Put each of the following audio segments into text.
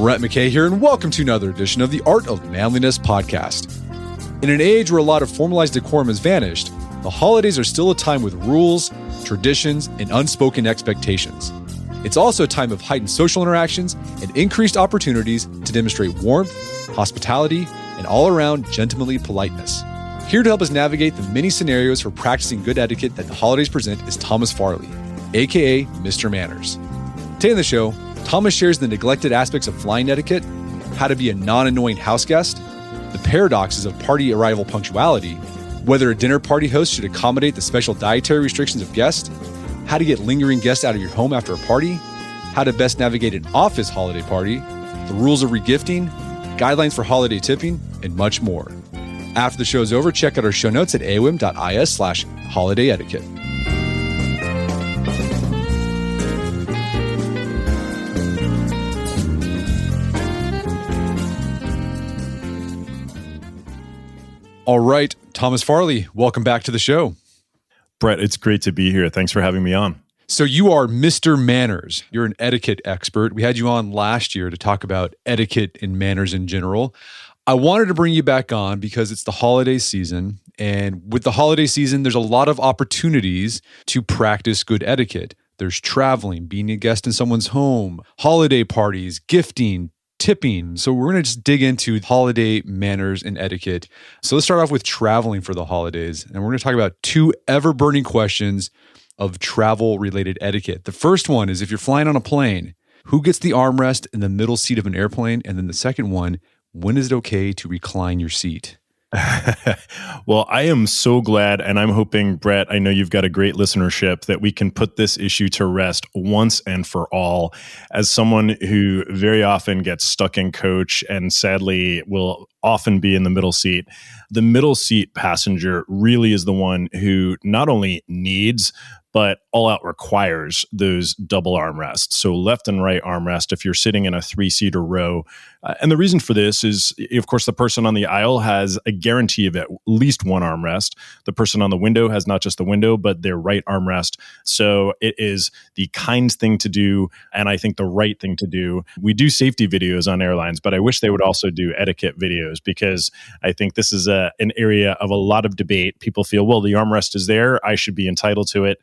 Brett McKay here, and welcome to another edition of the Art of Manliness podcast. In an age where a lot of formalized decorum has vanished, the holidays are still a time with rules, traditions, and unspoken expectations. It's also a time of heightened social interactions and increased opportunities to demonstrate warmth, hospitality, and all-around gentlemanly politeness. Here to help us navigate the many scenarios for practicing good etiquette that the holidays present is Thomas Farley, aka Mr. Manners. Today on the show, Thomas shares the neglected aspects of flying etiquette, how to be a non-annoying houseguest, the paradoxes of party arrival punctuality, whether a dinner party host should accommodate the special dietary restrictions of guests, how to get lingering guests out of your home after a party, how to best navigate an office holiday party, the rules of regifting, guidelines for holiday tipping, and much more. After the show is over, check out our show notes at awim.is/holiday etiquette. All right, Thomas Farley, welcome back to the show. Brett, it's great to be here. Thanks for having me on. So you are Mr. Manners. You're an etiquette expert. We had you on last year to talk about etiquette and manners in general. I wanted to bring you back on because it's the holiday season. And with the holiday season, there's a lot of opportunities to practice good etiquette. There's traveling, being a guest in someone's home, holiday parties, gifting, tipping. So we're going to just dig into holiday manners and etiquette. So let's start off with traveling for the holidays. And we're going to talk about two ever-burning questions of travel-related etiquette. The first one is if you're flying on a plane, who gets the armrest in the middle seat of an airplane? And then the second one, when is it okay to recline your seat? Well, I am so glad, and I'm hoping, Brett, I know you've got a great listenership, that we can put this issue to rest once and for all. As someone who very often gets stuck in coach and sadly will often be in the middle seat passenger really is the one who not only needs, but all out requires those double armrests. So left and right armrest if you're sitting in a 3-seater row. And the reason for this is, of course, the person on the aisle has a guarantee of at least one armrest. The person on the window has not just the window, but their right armrest. So it is the kind thing to do, and I think the right thing to do. We do safety videos on airlines, but I wish they would also do etiquette videos, because I think this is an area of a lot of debate. People feel, well, the armrest is there, I should be entitled to it.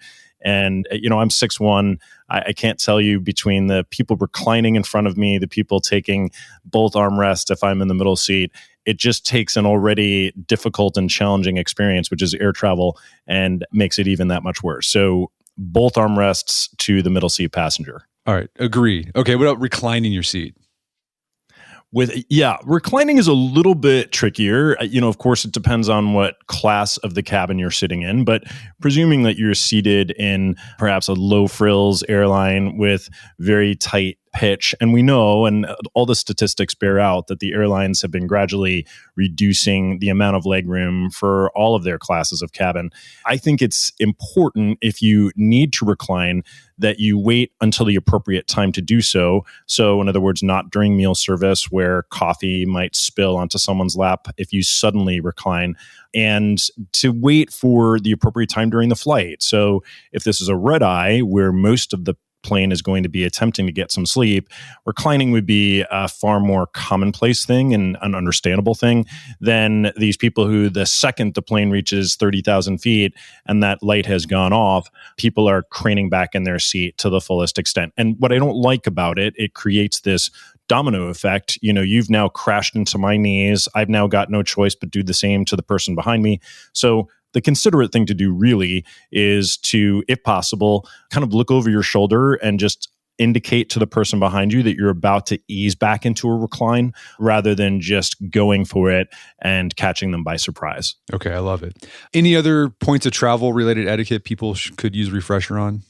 And, I'm 6'1". I can't tell you, between the people reclining in front of me, the people taking both armrests if I'm in the middle seat, it just takes an already difficult and challenging experience, which is air travel, and makes it even that much worse. So both armrests to the middle seat passenger. All right, agree. Okay, what about reclining your seat? Reclining is a little bit trickier. Of course, it depends on what class of the cabin you're sitting in, but presuming that you're seated in perhaps a low frills airline with very tight pitch. And we know, and all the statistics bear out, that the airlines have been gradually reducing the amount of legroom for all of their classes of cabin. I think it's important, if you need to recline, that you wait until the appropriate time to do so. So in other words, not during meal service where coffee might spill onto someone's lap if you suddenly recline, and to wait for the appropriate time during the flight. So if this is a red eye where most of the plane is going to be attempting to get some sleep, reclining would be a far more commonplace thing and an understandable thing than these people who, the second the plane reaches 30,000 feet and that light has gone off, people are craning back in their seat to the fullest extent. And what I don't like about it, it creates this domino effect. You've now crashed into my knees. I've now got no choice but do the same to the person behind me. So the considerate thing to do really is to, if possible, kind of look over your shoulder and just indicate to the person behind you that you're about to ease back into a recline, rather than just going for it and catching them by surprise. Okay, I love it. Any other points of travel-related etiquette people could use a refresher on?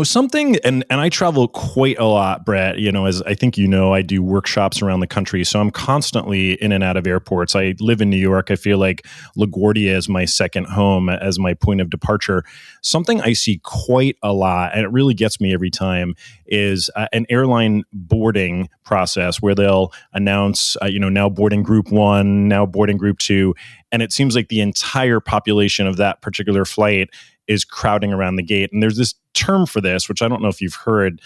Something, and I travel quite a lot, Brett, as I think I do workshops around the country. So I'm constantly in and out of airports. I live in New York. I feel like LaGuardia is my second home as my point of departure. Something I see quite a lot, and it really gets me every time, is an airline boarding process where they'll announce, now boarding group 1, now boarding group 2. And it seems like the entire population of that particular flight is crowding around the gate. And there's this term for this, which I don't know if you've heard,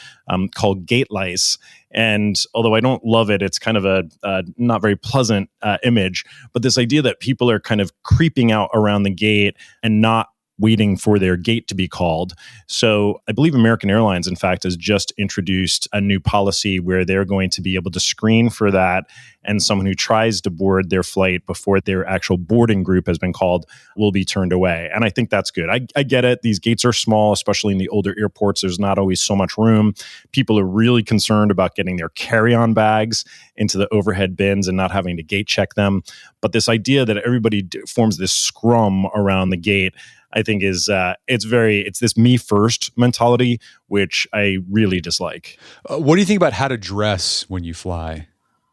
called gate lice. And although I don't love it, it's kind of a not very pleasant image. But this idea that people are kind of creeping out around the gate and not waiting for their gate to be called. So I believe American Airlines, in fact, has just introduced a new policy where they're going to be able to screen for that, and someone who tries to board their flight before their actual boarding group has been called will be turned away. And I think that's good. I get it. These gates are small, especially in the older airports. There's not always so much room. People are really concerned about getting their carry-on bags into the overhead bins and not having to gate check them. But this idea that everybody forms this scrum around the gate, I think it's this me first mentality, which I really dislike. What do you think about how to dress when you fly?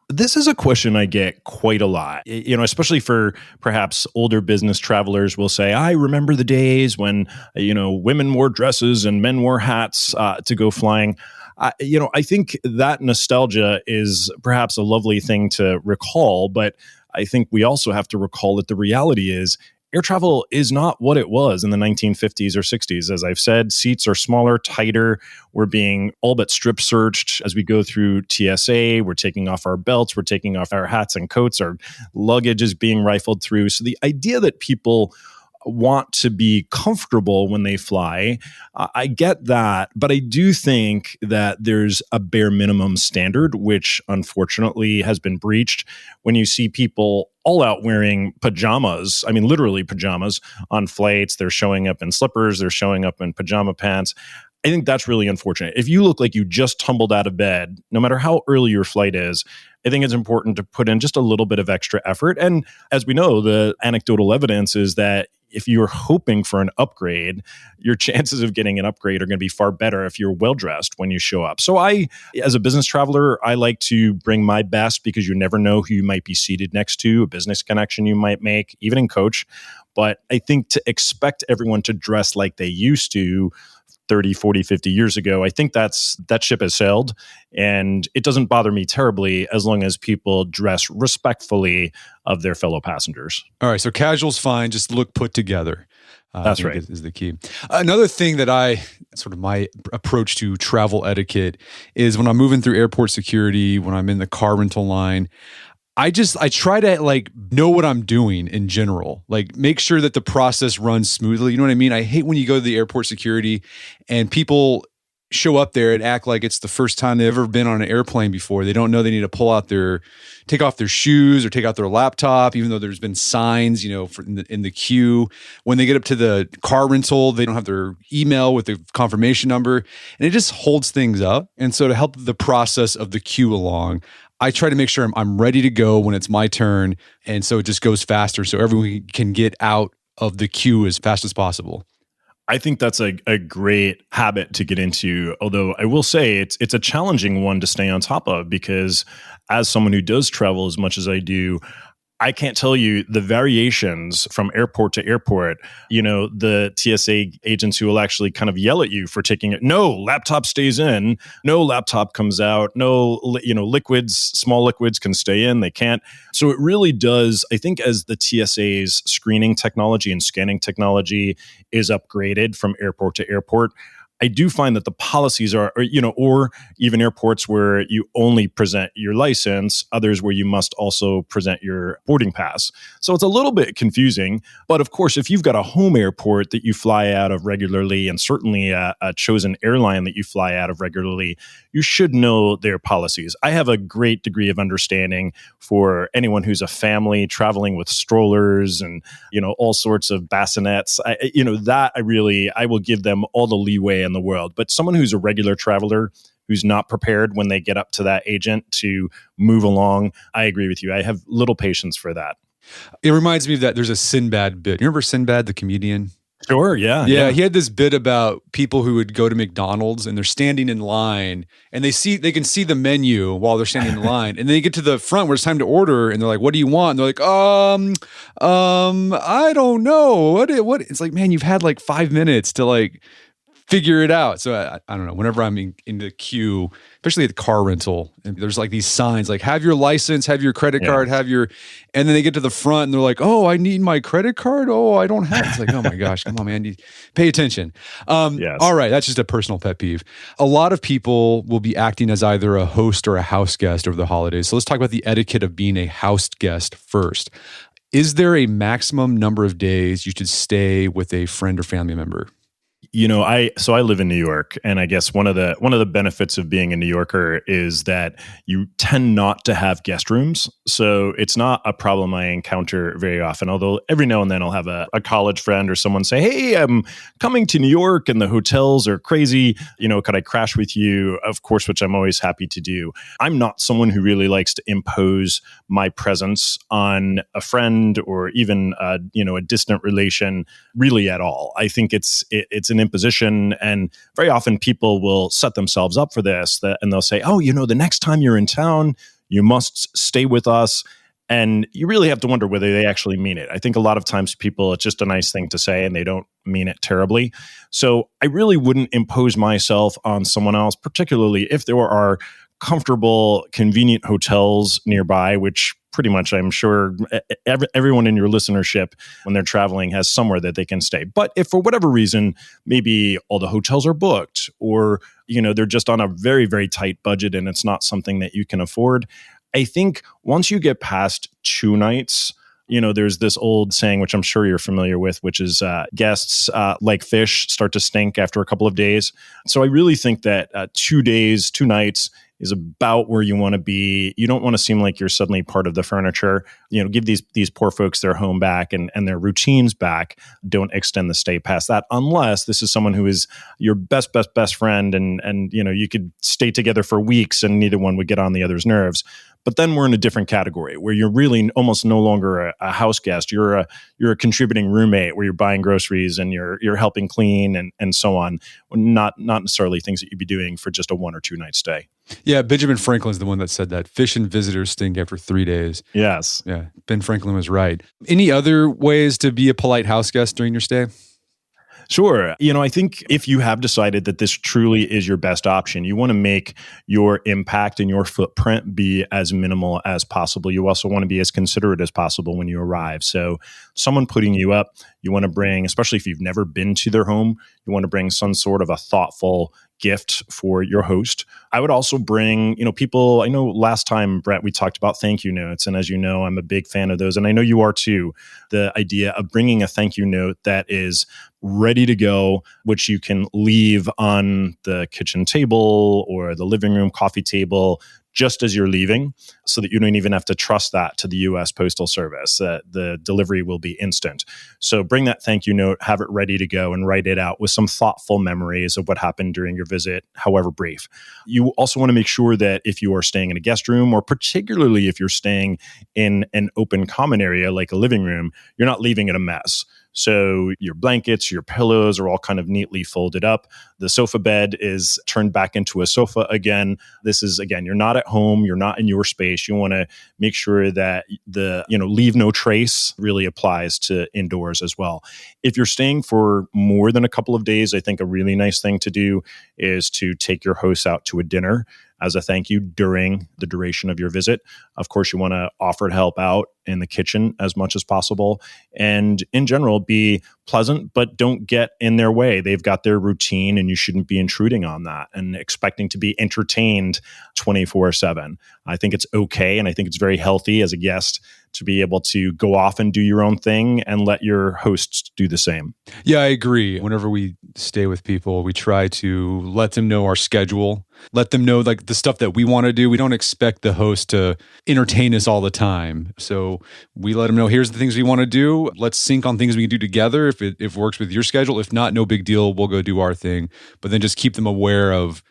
This is a question I get quite a lot, especially for perhaps older business travelers will say, I remember the days when, women wore dresses and men wore hats to go flying. I think that nostalgia is perhaps a lovely thing to recall, but I think we also have to recall that the reality is air travel is not what it was in the 1950s or 60s. As I've said, seats are smaller, tighter. We're being all but strip searched as we go through TSA. We're taking off our belts. We're taking off our hats and coats. Our luggage is being rifled through. So the idea that people want to be comfortable when they fly, I get that, but I do think that there's a bare minimum standard, which unfortunately has been breached when you see people all out wearing pajamas. I mean, literally pajamas on flights. They're showing up in slippers. They're showing up in pajama pants. I think that's really unfortunate. If you look like you just tumbled out of bed, no matter how early your flight is, I think it's important to put in just a little bit of extra effort. And as we know, the anecdotal evidence is that if you're hoping for an upgrade, your chances of getting an upgrade are going to be far better if you're well-dressed when you show up. So as a business traveler, I like to bring my best because you never know who you might be seated next to, a business connection you might make, even in coach. But I think to expect everyone to dress like they used to 30, 40, 50 years ago, I think that ship has sailed, and it doesn't bother me terribly as long as people dress respectfully of their fellow passengers. All right, so casual's fine, just look put together. That's right. Is the key. Another thing that my approach to travel etiquette is when I'm moving through airport security, when I'm in the car rental line, I try to know what I'm doing in general, make sure that the process runs smoothly. You know what I mean? I hate when you go to the airport security and people show up there and act like it's the first time they've ever been on an airplane before. They don't know they need to take off their shoes or take out their laptop, even though there's been signs, in the queue. When they get up to the car rental, they don't have their email with the confirmation number, and it just holds things up. And so to help the process of the queue along, I try to make sure I'm ready to go when it's my turn. And so it just goes faster so everyone can get out of the queue as fast as possible. I think that's a great habit to get into, although I will say it's a challenging one to stay on top of because as someone who does travel as much as I do, I can't tell you the variations from airport to airport. The TSA agents who will actually kind of yell at you for taking it. No, laptop stays in. No, laptop comes out. No, small liquids can stay in. They can't. So it really does, I think, as the TSA's screening technology and scanning technology is upgraded from airport to airport, I do find that the policies are, or even airports where you only present your license, others where you must also present your boarding pass. So it's a little bit confusing. But of course, if you've got a home airport that you fly out of regularly, and certainly a chosen airline that you fly out of regularly, you should know their policies. I have a great degree of understanding for anyone who's a family traveling with strollers and, all sorts of bassinets. I will give them all the leeway in the world. But someone who's a regular traveler, who's not prepared when they get up to that agent to move along, I agree with you. I have little patience for that. It reminds me of that there's a Sinbad bit. You remember Sinbad, the comedian? Sure, yeah. Yeah, he had this bit about people who would go to McDonald's and they're standing in line and they can see the menu while they're standing in line. And then they get to the front where it's time to order and they're like, what do you want? And they're like, I don't know. What? It's like, man, you've had 5 minutes to figure it out. So I don't know. Whenever I'm in the queue, especially at the car rental, and there's like these signs like have your license, have your credit card, and then they get to the front and they're like, oh, I need my credit card. Oh, I don't have. It's like, oh my gosh, come on, man, you pay attention. Yes. All right, that's just a personal pet peeve. A lot of people will be acting as either a host or a house guest over the holidays. So let's talk about the etiquette of being a house guest first. Is there a maximum number of days you should stay with a friend or family member? I live in New York, and I guess one of the benefits of being a New Yorker is that you tend not to have guest rooms. So it's not a problem I encounter very often, although every now and then I'll have a college friend or someone say, hey, I'm coming to New York and the hotels are crazy. Could I crash with you? Of course, which I'm always happy to do. I'm not someone who really likes to impose my presence on a friend or even a distant relation really at all. I think it's an imposition, and very often people will set themselves up for this, and they'll say, oh, the next time you're in town, you must stay with us. And you really have to wonder whether they actually mean it. I think a lot of times it's just a nice thing to say and they don't mean it terribly. So I really wouldn't impose myself on someone else, particularly if there are comfortable, convenient hotels nearby, which pretty much I'm sure everyone in your listenership, when they're traveling, has somewhere that they can stay. But if for whatever reason, maybe all the hotels are booked, or they're just on a very, very tight budget and it's not something that you can afford, I think once you get past 2 nights, there's this old saying, which I'm sure you're familiar with, which is guests like fish start to stink after a couple of days. So I really think that 2 days, 2 nights is about where you want to be. You don't want to seem like you're suddenly part of the furniture. Give these poor folks their home back and their routines back. Don't extend the stay past that, unless this is someone who is your best friend, and you could stay together for weeks and neither one would get on the other's nerves. But then we're in a different category where you're really almost no longer a house guest. You're a contributing roommate where you're buying groceries and you're helping clean and so on. Not necessarily things that you'd be doing for just a 1 or 2 night stay. Yeah, Benjamin Franklin's the one that said that fish and visitors stink after 3 days. Yes. Yeah, Ben Franklin was right. Any other ways to be a polite house guest during your stay? Sure. I think if you have decided that this truly is your best option, you want to make your impact and your footprint be as minimal as possible. You also want to be as considerate as possible when you arrive. So someone putting you up, you want to bring, especially if you've never been to their home, you want to bring some sort of a thoughtful gift for your host. I would also bring, people, I know last time, Brett, we talked about thank you notes. And as you know, I'm a big fan of those. And I know you are too. The idea of bringing a thank you note that is ready to go, which you can leave on the kitchen table or the living room coffee table just as you're leaving, so that you don't even have to trust that to the U.S. Postal Service. The delivery will be instant. So bring that thank you note, have it ready to go, and write it out with some thoughtful memories of what happened during your visit, however brief. You also want to make sure that if you are staying in a guest room, or particularly if you're staying in an open common area like a living room, you're not leaving it a mess. So your blankets, your pillows are all kind of neatly folded up. The sofa bed is turned back into a sofa again. This is, again, you're not at home, you're not in your space. You want to make sure that the, leave no trace really applies to indoors as well. If you're staying for more than a couple of days, I think a really nice thing to do is to take your hosts out to a dinner as a thank you during the duration of your visit. Of course, you want to offer to help out in the kitchen as much as possible. And in general, be pleasant, but don't get in their way. They've got their routine and you shouldn't be intruding on that and expecting to be entertained 24/7. I think it's okay. And I think it's very healthy as a guest to be able to go off and do your own thing and let your hosts do the same. Yeah, I agree. Whenever we stay with people, we try to let them know our schedule, let them know like the stuff that we want to do. We don't expect the host to entertain us all the time. So we let them know, here's the things we want to do. Let's sync on things we can do together if it works with your schedule. If not, no big deal. We'll go do our thing. But then just keep them aware of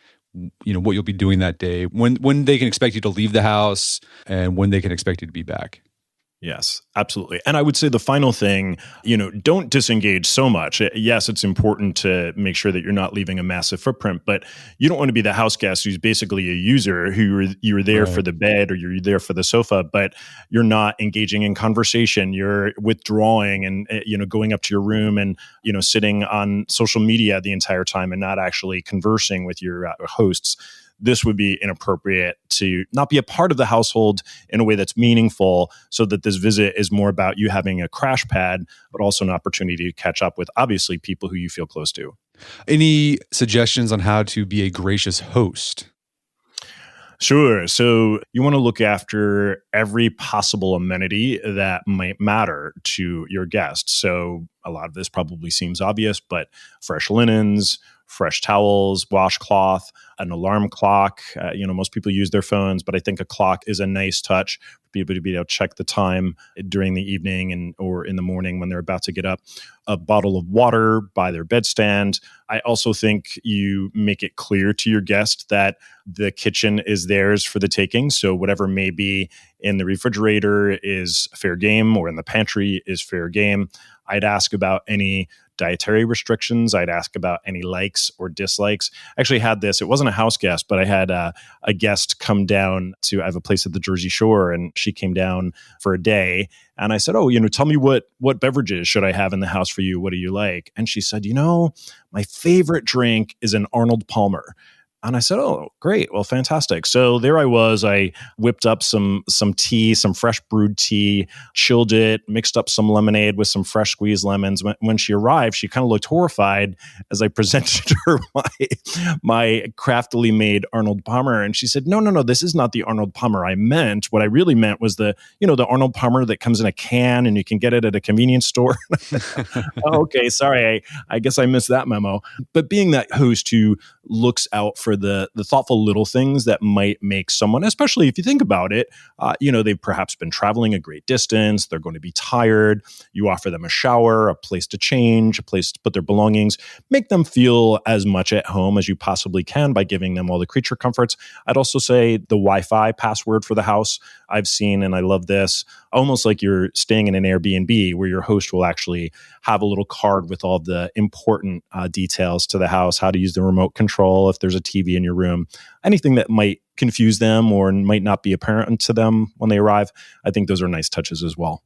what you'll be doing that day, when they can expect you to leave the house and when they can expect you to be back. Yes, absolutely. And I would say the final thing, don't disengage so much. Yes, it's important to make sure that you're not leaving a massive footprint, but you don't want to be the house guest who's basically a user who you're there for Right. the bed or you're there for the sofa, but you're not engaging in conversation. You're withdrawing and going up to your room and sitting on social media the entire time and not actually conversing with your hosts. This would be inappropriate to not be a part of the household in a way that's meaningful, so that this visit is more about you having a crash pad, but also an opportunity to catch up with obviously people who you feel close to. Any suggestions on how to be a gracious host? Sure. So you want to look after every possible amenity that might matter to your guests. So a lot of this probably seems obvious, but fresh linens, fresh towels, washcloth, an alarm clock. Most people use their phones, but I think a clock is a nice touch for people to be able to check the time during the evening or in the morning when they're about to get up. A bottle of water by their bedstand. I also think you make it clear to your guest that the kitchen is theirs for the taking. So whatever may be in the refrigerator is fair game, or in the pantry is fair game. I'd ask about any dietary restrictions. I'd ask about any likes or dislikes. I actually had this. It wasn't a house guest, but I had a guest come down I have a place at the Jersey Shore, and she came down for a day. And I said, tell me what beverages should I have in the house for you? What do you like? And she said, my favorite drink is an Arnold Palmer. And I said, oh, great. Well, fantastic. So there I was. I whipped up some tea, some fresh brewed tea, chilled it, mixed up some lemonade with some fresh squeezed lemons. When she arrived, she kind of looked horrified as I presented her my craftily made Arnold Palmer. And she said, no, this is not the Arnold Palmer I meant. What I really meant was the Arnold Palmer that comes in a can and you can get it at a convenience store. Oh, okay, sorry. I guess I missed that memo. But being that host who looks out for the thoughtful little things that might make someone, especially if you think about it, they've perhaps been traveling a great distance. They're going to be tired. You offer them a shower, a place to change, a place to put their belongings, make them feel as much at home as you possibly can by giving them all the creature comforts. I'd also say the Wi-Fi password for the house I've seen, and I love this, almost like you're staying in an Airbnb where your host will actually have a little card with all the important details to the house, how to use the remote control, if there's a TV in your room, anything that might confuse them or might not be apparent to them when they arrive. I think those are nice touches as well.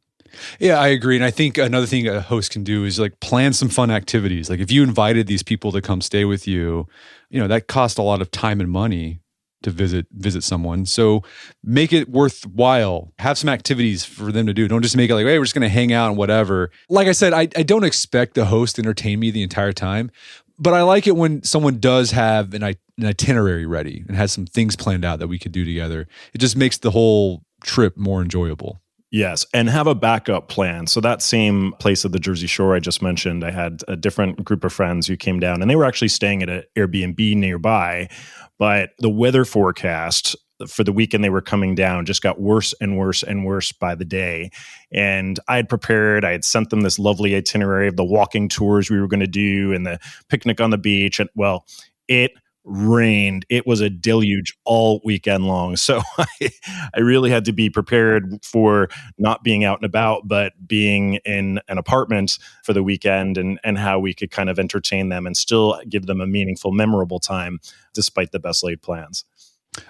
Yeah, I agree. And I think another thing a host can do is like plan some fun activities. Like if you invited these people to come stay with you, that costs a lot of time and money to visit someone. So make it worthwhile. Have some activities for them to do. Don't just make it like, hey, we're just going to hang out and whatever. Like I said, I don't expect the host to entertain me the entire time, but I like it when someone does have an itinerary ready and has some things planned out that we could do together. It just makes the whole trip more enjoyable. Yes, and have a backup plan. So that same place at the Jersey Shore I just mentioned, I had a different group of friends who came down, and they were actually staying at an Airbnb nearby, but the weather forecast for the weekend they were coming down just got worse and worse and worse by the day. And I had sent them this lovely itinerary of the walking tours we were going to do and the picnic on the beach. And well, it rained. It was a deluge all weekend long. So I really had to be prepared for not being out and about, but being in an apartment for the weekend and how we could kind of entertain them and still give them a meaningful, memorable time despite the best laid plans.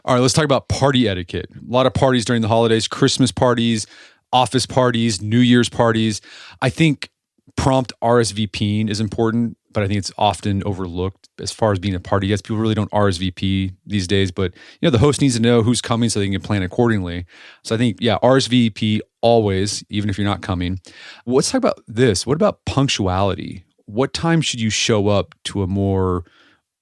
All right, let's talk about party etiquette. A lot of parties during the holidays, Christmas parties, office parties, New Year's parties. I think prompt RSVPing is important, but I think it's often overlooked as far as being a party guest. People really don't RSVP these days, but the host needs to know who's coming so they can plan accordingly. So I think, RSVP always, even if you're not coming. Let's talk about this. What about punctuality? What time should you show up to a more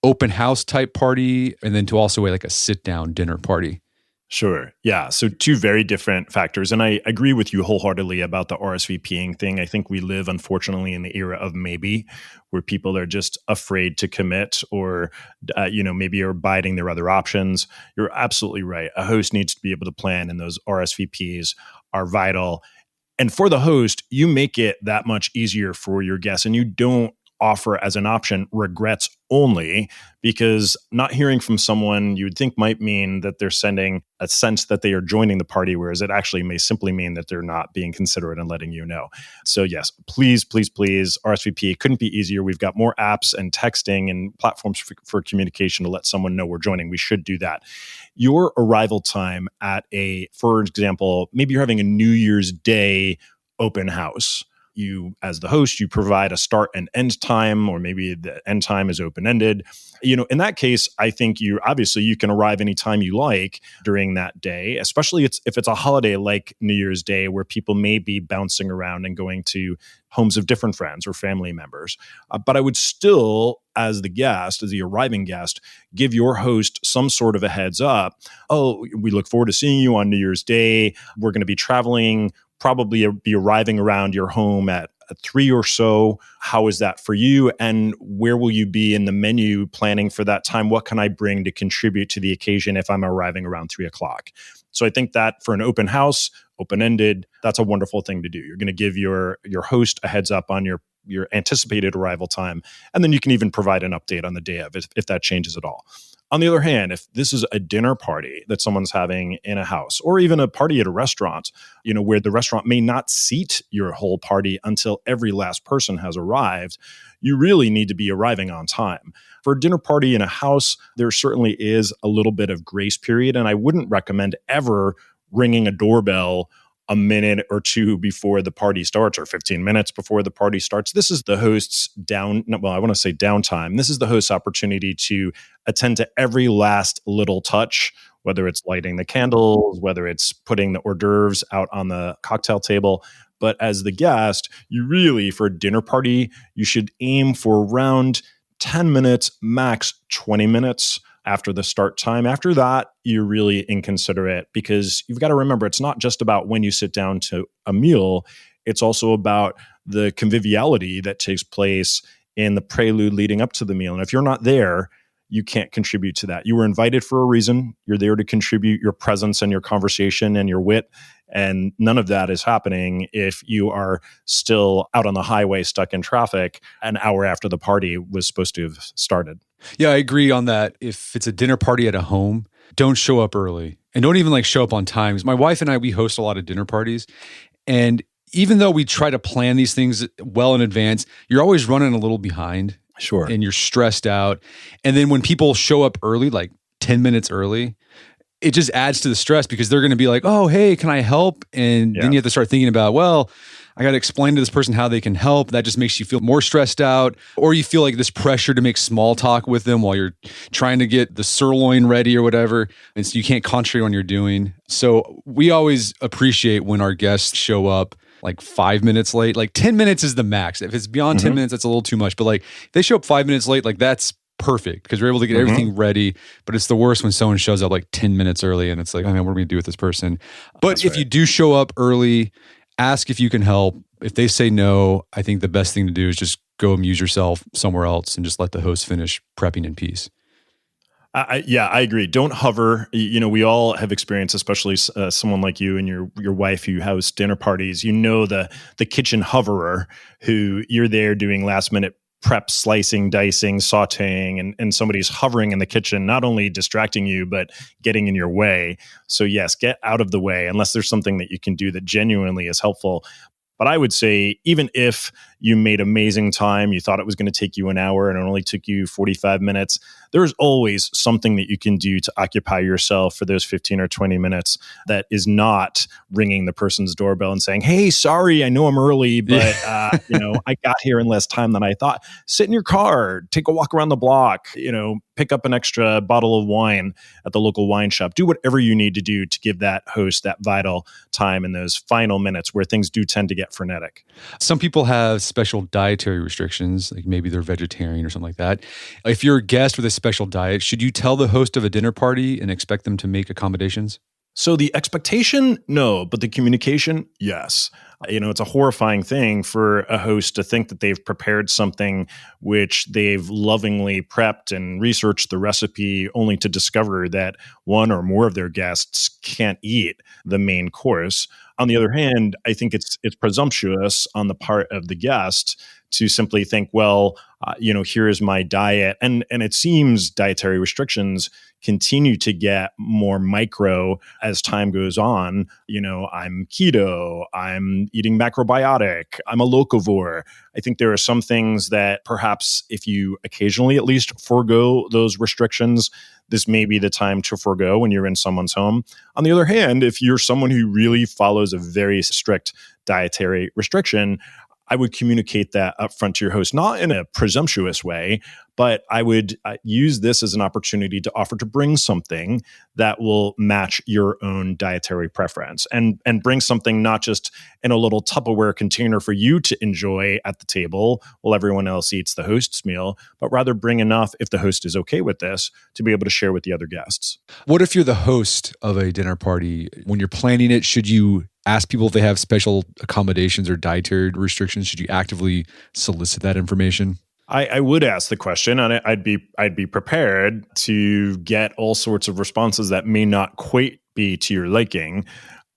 open house type party and then to also like a sit down dinner party? Sure. Yeah. So two very different factors. And I agree with you wholeheartedly about the RSVPing thing. I think we live, unfortunately, in the era of maybe, where people are just afraid to commit or, maybe are biding their other options. You're absolutely right. A host needs to be able to plan, and those RSVPs are vital. And for the host, you make it that much easier for your guests, and you don't offer as an option regrets only, because not hearing from someone you would think might mean that they're sending a sense that they are joining the party, whereas it actually may simply mean that they're not being considerate and letting you know. So yes, please, please, please, RSVP. It couldn't be easier. We've got more apps and texting and platforms for communication to let someone know we're joining. We should do that. Your arrival time at for example, maybe you're having a New Year's Day open house. You, as the host, you provide a start and end time, or maybe the end time is open-ended. In that case, I think you can arrive anytime you like during that day, especially if it's a holiday like New Year's Day, where people may be bouncing around and going to homes of different friends or family members. But I would still, as the arriving guest, give your host some sort of a heads up. Oh, we look forward to seeing you on New Year's Day. We're going to be traveling, probably be arriving around your home at 3 or so. How is that for you? And where will you be in the menu planning for that time? What can I bring to contribute to the occasion if I'm arriving around 3 o'clock? So I think that for an open house, open-ended, that's a wonderful thing to do. You're going to give your host a heads up on your anticipated arrival time. And then you can even provide an update on the day of if that changes at all. On the other hand, if this is a dinner party that someone's having in a house, or even a party at a restaurant, where the restaurant may not seat your whole party until every last person has arrived, you really need to be arriving on time. For a dinner party in a house, there certainly is a little bit of grace period, and I wouldn't recommend ever ringing a doorbell a minute or two before the party starts, or 15 minutes before the party starts. This is the host's downtime. This is the host's opportunity to attend to every last little touch, whether it's lighting the candles, whether it's putting the hors d'oeuvres out on the cocktail table. But as the guest, you really, for a dinner party, you should aim for around 10 minutes, max 20 minutes after the start time. After that, you're really inconsiderate, because you've got to remember, it's not just about when you sit down to a meal. It's also about the conviviality that takes place in the prelude leading up to the meal. And if you're not there, you can't contribute to that. You were invited for a reason. You're there to contribute your presence and your conversation and your wit. And none of that is happening if you are still out on the highway stuck in traffic an hour after the party was supposed to have started. Yeah, I agree on that. If it's a dinner party at a home, don't show up early, and don't even show up on time. My wife and I, we host a lot of dinner parties, and even though we try to plan these things well in advance, you're always running a little behind. Sure. And you're stressed out. And then when people show up early, 10 minutes early, it just adds to the stress, because they're going to be like, oh, hey, can I help? And then you have to start thinking about, well, I got to explain to this person how they can help. That just makes you feel more stressed out. Or you feel like this pressure to make small talk with them while you're trying to get the sirloin ready or whatever. And so you can't concentrate on what you're doing. So we always appreciate when our guests show up 5 minutes late. 10 minutes is the max. If it's beyond 10 minutes, that's a little too much. But if they show up 5 minutes late, that's perfect, because we're able to get everything ready. But it's the worst when someone shows up 10 minutes early and it's like, oh man, what are we going to do with this person? But if you do show up early, ask if you can help. If they say no, I think the best thing to do is just go amuse yourself somewhere else and just let the host finish prepping in peace. I agree. Don't hover. We all have experienced, especially someone like you and your wife who host dinner parties. The kitchen hoverer, who you're there doing last minute prep, slicing, dicing, sauteing, and somebody's hovering in the kitchen, not only distracting you, but getting in your way. So yes, get out of the way unless there's something that you can do that genuinely is helpful. But I would say, even if you made amazing time, you thought it was going to take you an hour and it only took you 45 minutes, there's always something that you can do to occupy yourself for those 15 or 20 minutes that is not ringing the person's doorbell and saying, hey, sorry, I know I'm early, but I got here in less time than I thought. Sit in your car, take a walk around the block, pick up an extra bottle of wine at the local wine shop. Do whatever you need to do to give that host that vital time in those final minutes where things do tend to get frenetic. Some people have special dietary restrictions, maybe they're vegetarian or something like that. If you're a guest with a special diet, should you tell the host of a dinner party and expect them to make accommodations? So the expectation, no, but the communication, yes. It's a horrifying thing for a host to think that they've prepared something which they've lovingly prepped and researched the recipe, only to discover that one or more of their guests can't eat the main course. On the other hand, I think it's presumptuous on the part of the guest to simply think, well, here is my diet, and it seems dietary restrictions continue to get more micro as time goes on. I'm keto, I'm eating macrobiotic, I'm a locavore. I think there are some things that perhaps if you occasionally at least forego those restrictions, this may be the time to forego when you're in someone's home. On the other hand, if you're someone who really follows a very strict dietary restriction, I would communicate that upfront to your host, not in a presumptuous way, but I would use this as an opportunity to offer to bring something that will match your own dietary preference, and bring something not just in a little Tupperware container for you to enjoy at the table while everyone else eats the host's meal, but rather bring enough, if the host is okay with this, to be able to share with the other guests. What if you're the host of a dinner party? When you're planning it, should you ask people if they have special accommodations or dietary restrictions? Should you actively solicit that information? I would ask the question, and I'd be prepared to get all sorts of responses that may not quite be to your liking.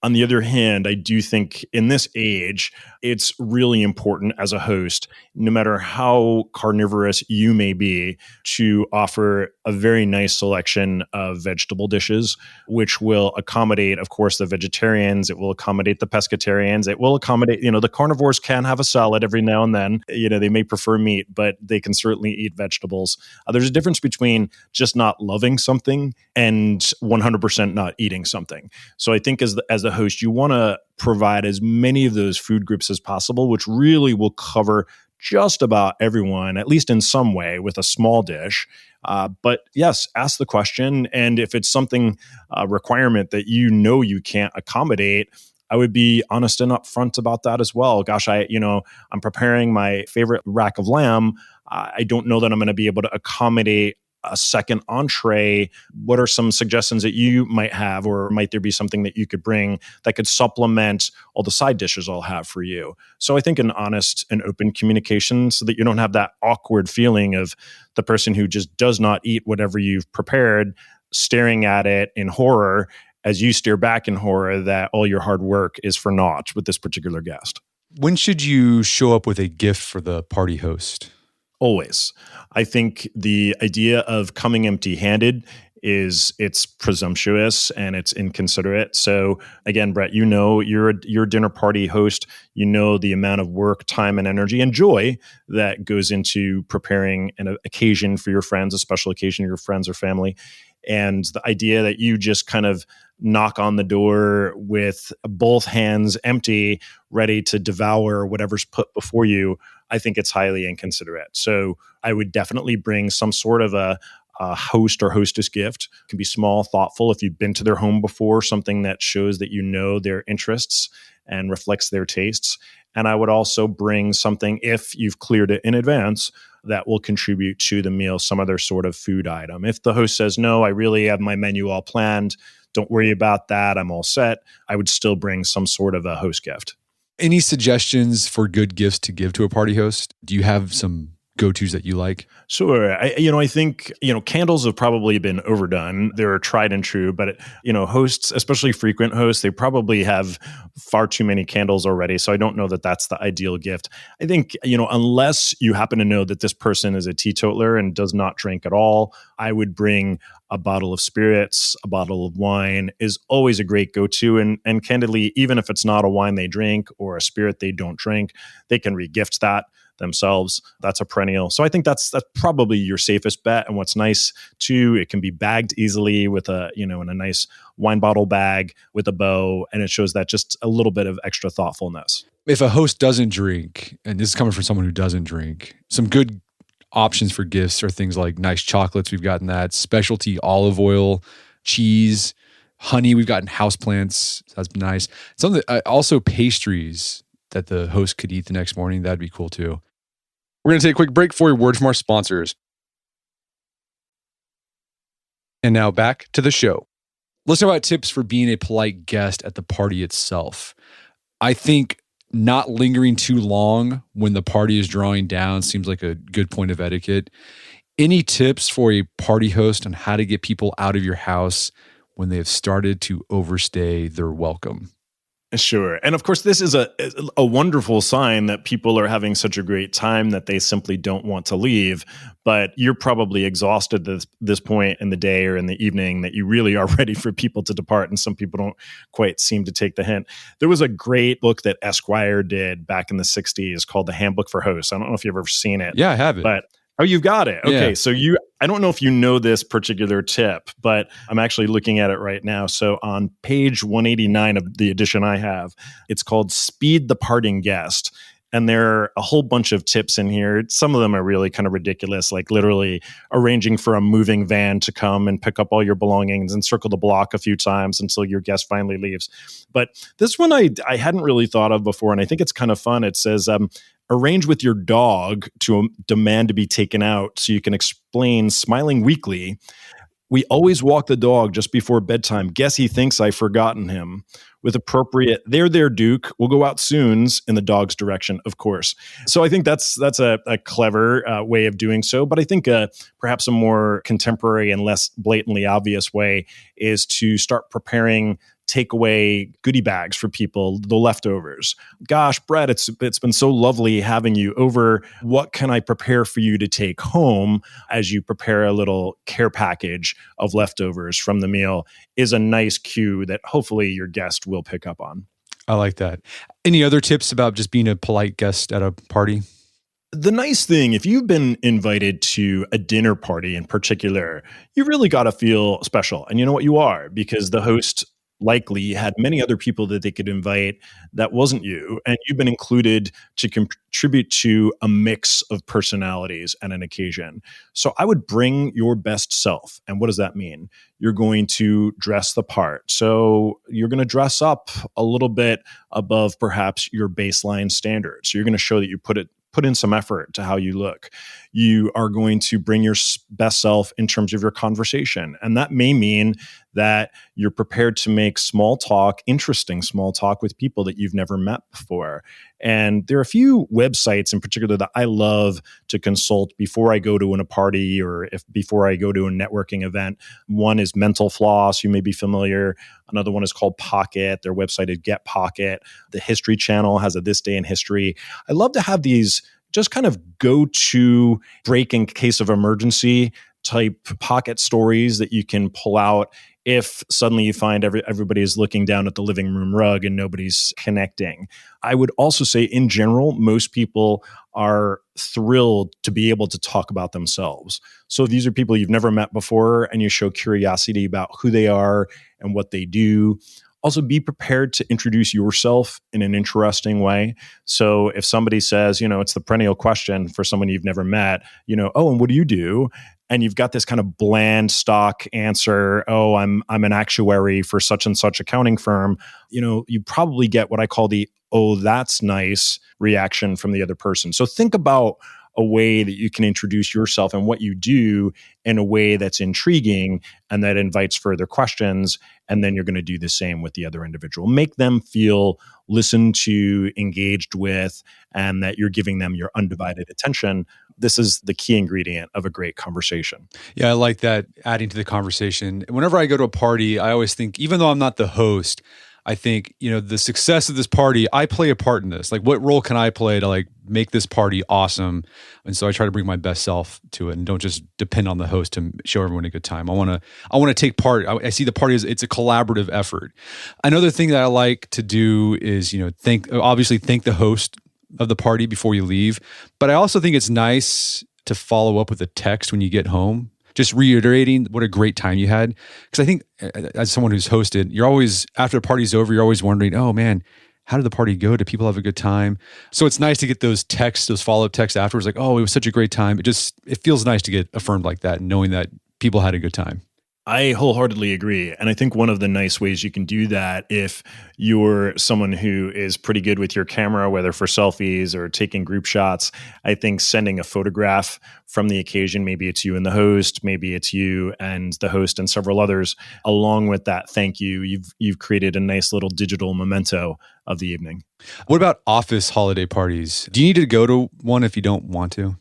On the other hand, I do think in this age, it's really important as a host, no matter how carnivorous you may be, to offer a very nice selection of vegetable dishes, which will accommodate, of course, the vegetarians. It will accommodate the pescatarians. It will accommodate, the carnivores can have a salad every now and then. They may prefer meat, but they can certainly eat vegetables. There's a difference between just not loving something and 100% not eating something. So I think as the host, you want to provide as many of those food groups as possible, which really will cover just about everyone, at least in some way, with a small dish. But yes, ask the question. And if it's something, requirement that you can't accommodate, I would be honest and upfront about that as well. Gosh, I'm preparing my favorite rack of lamb. I don't know that I'm going to be able to accommodate a second entree. What are some suggestions that you might have, or might there be something that you could bring that could supplement all the side dishes I'll have for you? So I think an honest and open communication, so that you don't have that awkward feeling of the person who just does not eat whatever you've prepared, staring at it in horror as you stare back in horror that all your hard work is for naught with this particular guest. When should you show up with a gift for the party host? Always. I think the idea of coming empty-handed it's presumptuous and it's inconsiderate. So again, Brett, you're a dinner party host. You know the amount of work, time, and energy and joy that goes into preparing an occasion for your friends, a special occasion for your friends or family. And the idea that you just kind of knock on the door with both hands empty, ready to devour whatever's put before you, I think it's highly inconsiderate. So I would definitely bring some sort of a host or hostess gift. It can be small, thoughtful. If you've been to their home before, something that shows that you know their interests and reflects their tastes. And I would also bring something, if you've cleared it in advance, that will contribute to the meal, some other sort of food item. If the host says, no, I really have my menu all planned, don't worry about that, I'm all set, I would still bring some sort of a host gift. Any suggestions for good gifts to give to a party host? Do you have some go-tos that you like? Sure. I think, candles have probably been overdone. They're tried and true, but, hosts, especially frequent hosts, they probably have far too many candles already. So I don't know that that's the ideal gift. I think, unless you happen to know that this person is a teetotaler and does not drink at all, I would bring a bottle of spirits, a bottle of wine is always a great go-to. And candidly, even if it's not a wine they drink or a spirit they don't drink, they can re-gift that themselves. That's a perennial. So I think that's probably your safest bet. And what's nice too, it can be bagged easily with in a nice wine bottle bag with a bow. And it shows that just a little bit of extra thoughtfulness. If a host doesn't drink, and this is coming from someone who doesn't drink, some good options for gifts are things like nice chocolates. We've gotten that, specialty olive oil, cheese, honey. We've gotten houseplants. That's nice. Something also pastries that the host could eat the next morning. That'd be cool too. We're going to take a quick break for a word from our sponsors. And now back to the show. Let's talk about tips for being a polite guest at the party itself. I think not lingering too long when the party is drawing down seems like a good point of etiquette. Any tips for a party host on how to get people out of your house when they have started to overstay their welcome? Sure. And of course, this is a wonderful sign that people are having such a great time that they simply don't want to leave. But you're probably exhausted at this point in the day or in the evening that you really are ready for people to depart. And some people don't quite seem to take the hint. There was a great book that Esquire did back in the 60s called The Handbook for Hosts. I don't know if you've ever seen it. Yeah, I have it. But oh, you've got it. Okay. Yeah. So I don't know if you know this particular tip, but I'm actually looking at it right now. So on page 189 of the edition I have, it's called Speed the Parting Guest. And there are a whole bunch of tips in here. Some of them are really kind of ridiculous, like literally arranging for a moving van to come and pick up all your belongings and circle the block a few times until your guest finally leaves. But this one I hadn't really thought of before, and I think it's kind of fun. It says, arrange with your dog to demand to be taken out so you can explain, smiling weakly, we always walk the dog just before bedtime. Guess he thinks I've forgotten him. With appropriate, there, Duke. We'll go out soons in the dog's direction, of course. So I think that's a clever way of doing so. But I think perhaps a more contemporary and less blatantly obvious way is to start preparing takeaway goodie bags for people, the leftovers. Gosh, Brett, it's been so lovely having you over. What can I prepare for you to take home as you prepare a little care package of leftovers from the meal is a nice cue that hopefully your guest will pick up on. I like that. Any other tips about just being a polite guest at a party? The nice thing, if you've been invited to a dinner party in particular, you really got to feel special. And you know what, you are, because the host likely had many other people that they could invite that wasn't you, and you've been included to contribute to a mix of personalities and an occasion. So I would bring your best self. And what does that mean? You're going to dress the part. So you're going to dress up a little bit above perhaps your baseline standards. So you're going to show that you put in some effort to how you look. You are going to bring your best self in terms of your conversation. And that may mean that you're prepared to make small talk, interesting small talk with people that you've never met before. And there are a few websites in particular that I love to consult before I go to a party or before I go to a networking event. One is Mental Floss, you may be familiar. Another one is called Pocket. Their website is Get Pocket. The History Channel has a This Day in History. I love to have these just kind of go-to break in case of emergency type pocket stories that you can pull out if suddenly you find everybody is looking down at the living room rug and nobody's connecting. I would also say in general, most people are thrilled to be able to talk about themselves. So if these are people you've never met before and you show curiosity about who they are and what they do. Also, be prepared to introduce yourself in an interesting way. So if somebody says, it's the perennial question for someone you've never met, oh, and what do you do? And you've got this kind of bland stock answer, oh, I'm an actuary for such and such accounting firm. You probably get what I call the, oh, that's nice reaction from the other person. So think about a way that you can introduce yourself and what you do in a way that's intriguing and that invites further questions. And then you're going to do the same with the other individual. Make them feel listened to, engaged with, and that you're giving them your undivided attention. This is the key ingredient of a great conversation. Yeah, I like that, adding to the conversation. Whenever I go to a party, I always think, even though I'm not the host, I think, the success of this party, I play a part in this. Like, what role can I play to make this party awesome? And so I try to bring my best self to it and don't just depend on the host to show everyone a good time. I want to take part. I see the party as it's a collaborative effort. Another thing that I like to do is, thank the host of the party before you leave. But I also think it's nice to follow up with a text when you get home, just reiterating what a great time you had. Because I think as someone who's hosted, you're always, after the party's over, you're always wondering, oh man, how did the party go? Did people have a good time? So it's nice to get those texts, those follow-up texts afterwards, like, oh, it was such a great time. It feels nice to get affirmed like that, knowing that people had a good time. I wholeheartedly agree. And I think one of the nice ways you can do that, if you're someone who is pretty good with your camera, whether for selfies or taking group shots, I think sending a photograph from the occasion, maybe it's you and the host, maybe it's you and the host and several others, along with that thank you, you've created a nice little digital memento of the evening. What about office holiday parties? Do you need to go to one if you don't want to?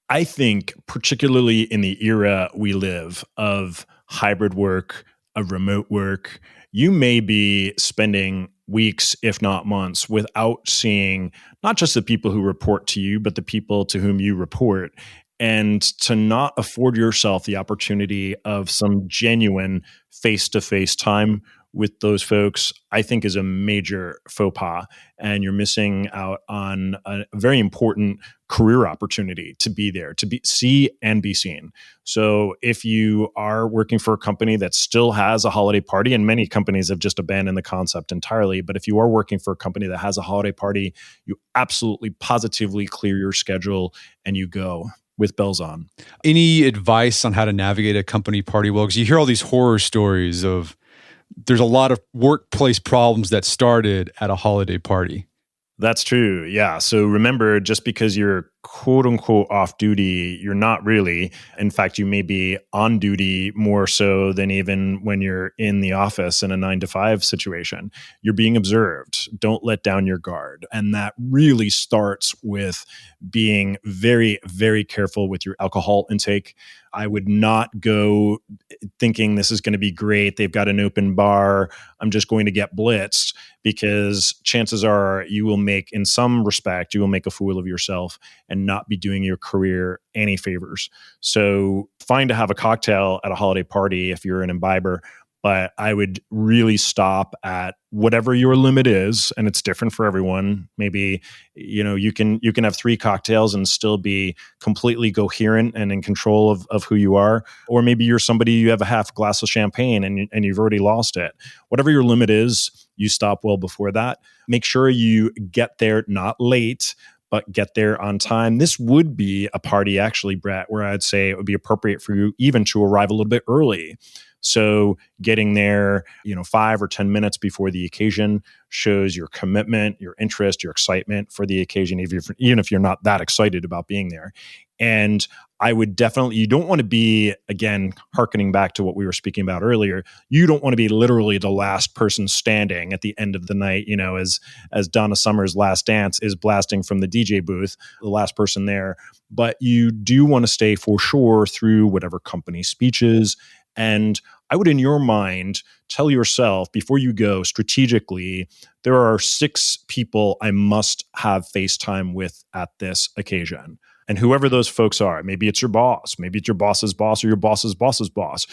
I think particularly in the era we live of hybrid work, of remote work, you may be spending weeks, if not months, without seeing not just the people who report to you, but the people to whom you report. And to not afford yourself the opportunity of some genuine face-to-face time with those folks, I think is a major faux pas. And you're missing out on a very important career opportunity to be there, to see and be seen. So if you are working for a company that still has a holiday party, and many companies have just abandoned the concept entirely, but if you are working for a company that has a holiday party, you absolutely positively clear your schedule and you go with bells on. Any advice on how to navigate a company party well? Because you hear all these horror stories of there's a lot of workplace problems that started at a holiday party. That's true. Yeah. So remember, just because you're quote unquote off duty, you're not really. In fact, you may be on duty more so than even when you're in the office in a 9 to 5 situation. You're being observed. Don't let down your guard. And that really starts with being very, very careful with your alcohol intake. I would not go thinking this is going to be great. They've got an open bar. I'm just going to get blitzed, because chances are you will make, in some respect, you will make a fool of yourself and not be doing your career any favors. So fine to have a cocktail at a holiday party if you're an imbiber, but I would really stop at whatever your limit is, and it's different for everyone. Maybe, you can have 3 cocktails and still be completely coherent and in control of who you are. Or maybe you're somebody, you have a half glass of champagne and you've already lost it. Whatever your limit is, you stop well before that. Make sure you get there not late, but get there on time. This would be a party, actually, Brett, where I'd say it would be appropriate for you even to arrive a little bit early. So getting there, 5 or 10 minutes before the occasion shows your commitment, your interest, your excitement for the occasion, even if you're not that excited about being there. And I would definitely, you don't want to be, again, hearkening back to what we were speaking about earlier, you don't want to be literally the last person standing at the end of the night, as Donna Summer's Last Dance is blasting from the DJ booth, the last person there. But you do want to stay for sure through whatever company speeches. And I would, in your mind, tell yourself before you go strategically, there are 6 people I must have FaceTime with at this occasion. And whoever those folks are, maybe it's your boss, maybe it's your boss's boss or your boss's boss's boss.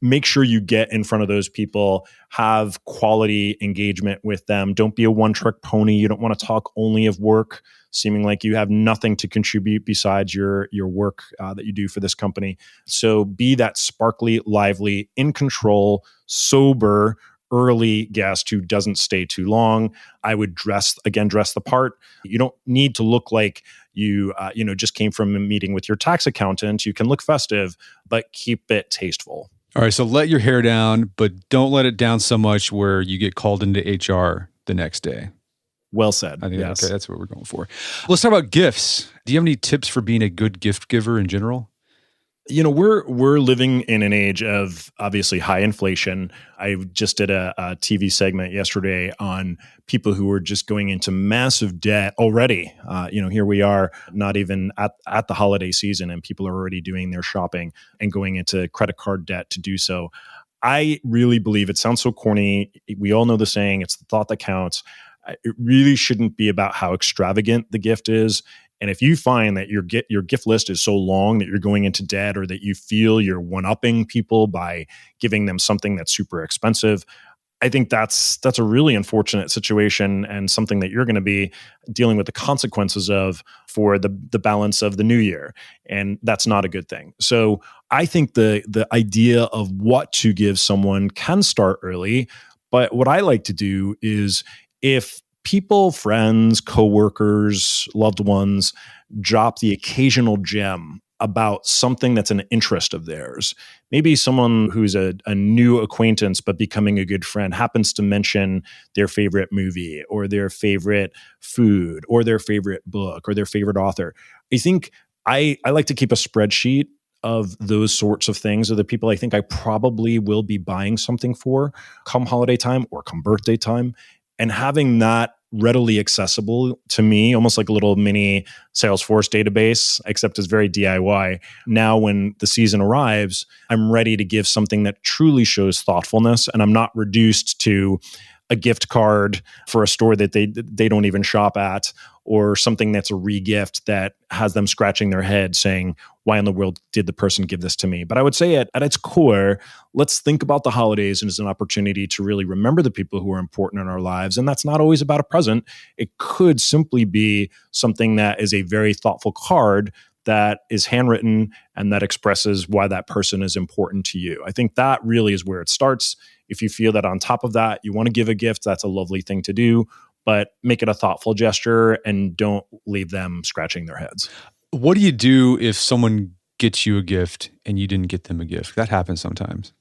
Make sure you get in front of those people, have quality engagement with them. Don't be a one-trick pony. You don't want to talk only of work, seeming like you have nothing to contribute besides your work that you do for this company. So be that sparkly, lively, in control, sober, early guest who doesn't stay too long. I would dress the part. You don't need to look like you just came from a meeting with your tax accountant. You can look festive, but keep it tasteful. All right, so let your hair down, but don't let it down so much where you get called into HR the next day. Well said. I think yes. Okay, that's what we're going for. Let's talk about gifts. Do you have any tips for being a good gift giver in general? We're living in an age of obviously high inflation. I just did a TV segment yesterday on people who are just going into massive debt already. Here we are, not even at the holiday season, and people are already doing their shopping and going into credit card debt to do so. I really believe, it sounds so corny, we all know the saying, it's the thought that counts. It really shouldn't be about how extravagant the gift is. And if you find that your gift list is so long that you're going into debt, or that you feel you're one-upping people by giving them something that's super expensive, I think that's a really unfortunate situation, and something that you're going to be dealing with the consequences of for the balance of the new year. And that's not a good thing. So I think the idea of what to give someone can start early. But what I like to do is, if people, friends, coworkers, loved ones drop the occasional gem about something that's an interest of theirs, maybe someone who's a new acquaintance but becoming a good friend happens to mention their favorite movie or their favorite food or their favorite book or their favorite author. I think I like to keep a spreadsheet of those sorts of things, are the people I think I probably will be buying something for come holiday time or come birthday time. And having that readily accessible to me, almost like a little mini Salesforce database, except it's very DIY. Now, when the season arrives, I'm ready to give something that truly shows thoughtfulness, and I'm not reduced to a gift card for a store that they don't even shop at, or something that's a re-gift that has them scratching their head saying, why in the world did the person give this to me? But I would say at its core, let's think about the holidays as an opportunity to really remember the people who are important in our lives. And that's not always about a present. It could simply be something that is a very thoughtful card that is handwritten and that expresses why that person is important to you. I think that really is where it starts. If you feel that on top of that, you want to give a gift, that's a lovely thing to do, but make it a thoughtful gesture and don't leave them scratching their heads. What do you do if someone gets you a gift and you didn't get them a gift? That happens sometimes.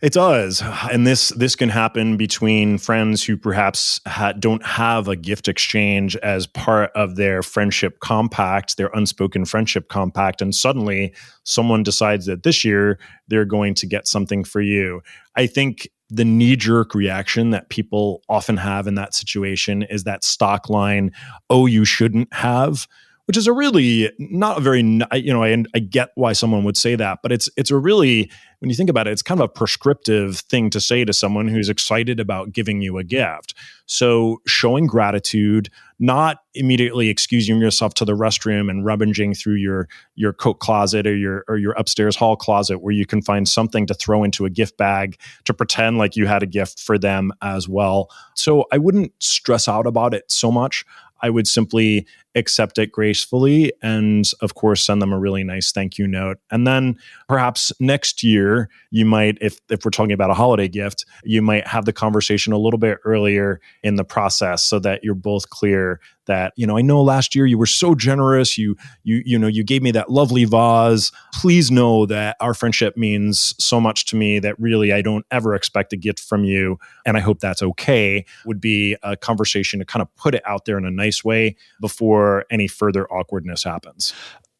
It does. And this can happen between friends who perhaps don't have a gift exchange as part of their friendship compact, their unspoken friendship compact. And suddenly someone decides that this year they're going to get something for you. I think the knee-jerk reaction that people often have in that situation is that stock line, oh, you shouldn't have, which is a really not a very, I get why someone would say that, but it's a really, when you think about it, it's kind of a prescriptive thing to say to someone who's excited about giving you a gift. So showing gratitude, not immediately excusing yourself to the restroom and rummaging through your coat closet or your upstairs hall closet where you can find something to throw into a gift bag to pretend like you had a gift for them as well. So I wouldn't stress out about it so much. I would simply accept it gracefully and, of course, send them a really nice thank you note. And then perhaps next year, you might, if we're talking about a holiday gift, you might have the conversation a little bit earlier in the process so that you're both clear that, I know last year you were so generous. You gave me that lovely vase. Please know that our friendship means so much to me that really I don't ever expect a gift from you. And I hope that's okay, would be a conversation to kind of put it out there in a nice way before any further awkwardness happens.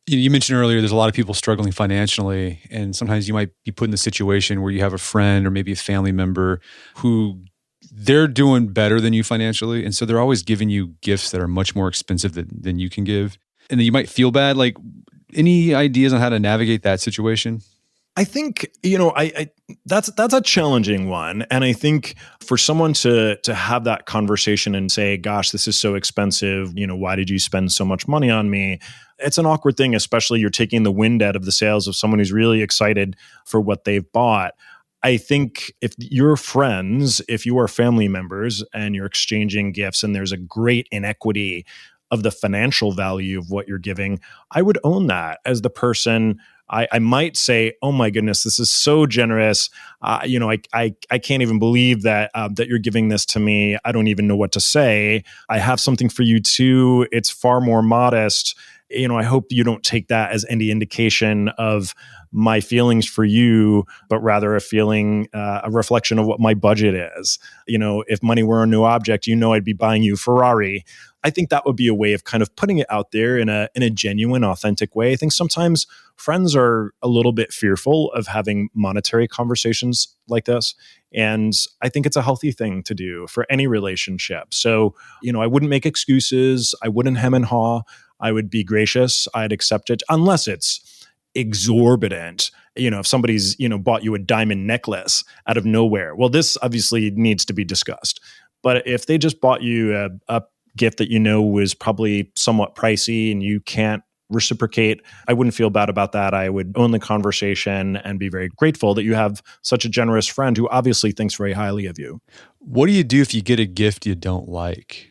You mentioned earlier there's a lot of people struggling financially, and sometimes you might be put in the situation where you have a friend or maybe a family member who they're doing better than you financially, and so they're always giving you gifts that are much more expensive than you can give. And then you might feel bad. Like, any ideas on how to navigate that situation? I think, that's a challenging one. And I think for someone to have that conversation and say, gosh, this is so expensive, why did you spend so much money on me? It's an awkward thing, especially you're taking the wind out of the sails of someone who's really excited for what they've bought. I think if you're friends, if you are family members and you're exchanging gifts and there's a great inequity of the financial value of what you're giving, I would own that as the person. I might say, oh my goodness, this is so generous. I can't even believe that you're giving this to me. I don't even know what to say. I have something for you too. It's far more modest. I hope you don't take that as any indication of my feelings for you, but rather a reflection of what my budget is. If money were a new object, I'd be buying you a Ferrari. I think that would be a way of kind of putting it out there in a genuine, authentic way. I think sometimes friends are a little bit fearful of having monetary conversations like this. And I think it's a healthy thing to do for any relationship. So, I wouldn't make excuses. I wouldn't hem and haw. I would be gracious. I'd accept it unless it's exorbitant. If somebody's, bought you a diamond necklace out of nowhere, well, this obviously needs to be discussed. But if they just bought you a gift that was probably somewhat pricey and you can't reciprocate, I wouldn't feel bad about that. I would own the conversation and be very grateful that you have such a generous friend who obviously thinks very highly of you. What do you do if you get a gift you don't like?